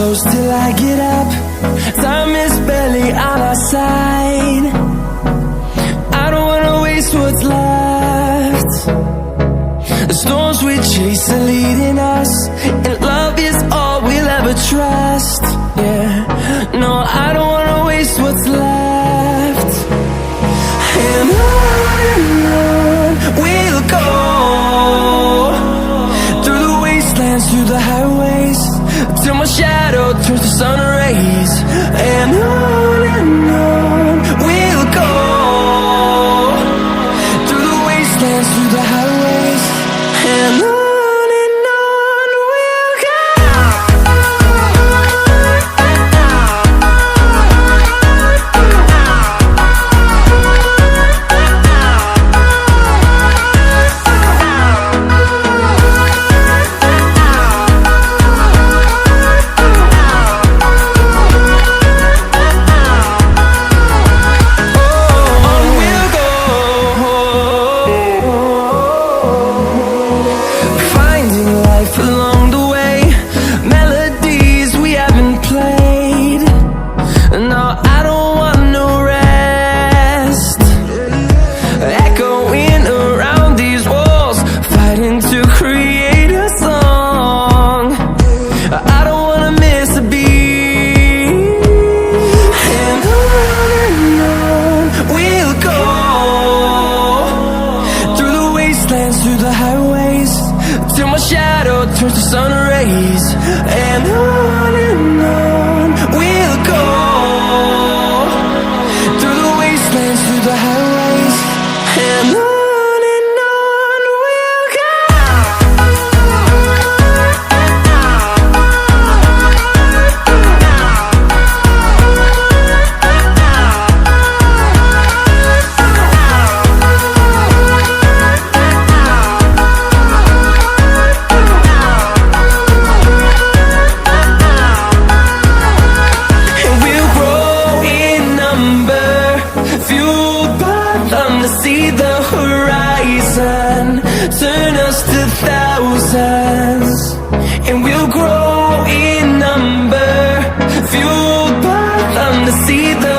close till I get up. Time is barely on our side. I don't wanna waste what's left. The storms we chase are leading us, and love is all we'll ever trust. Yeah, no, I don't wanna waste what's left. And on we'll go, through the wastelands, through the highways, till my shadow turns to sun rays. And on we'll go, through the wastelands, through the highways, and on we'll go. Along the way, melodies we haven't played. No, I don't want no rest. Echoing around these walls, fighting to create a song. I don't wanna miss a beat. And on we'll go, through the wastelands, through the highways, till my shadow turns to sun rays. And on we'll go, through the wastelands, through the highways, and on we'll go. See the horizon, turn us to thousands, and we'll grow in number, fueled by them to see the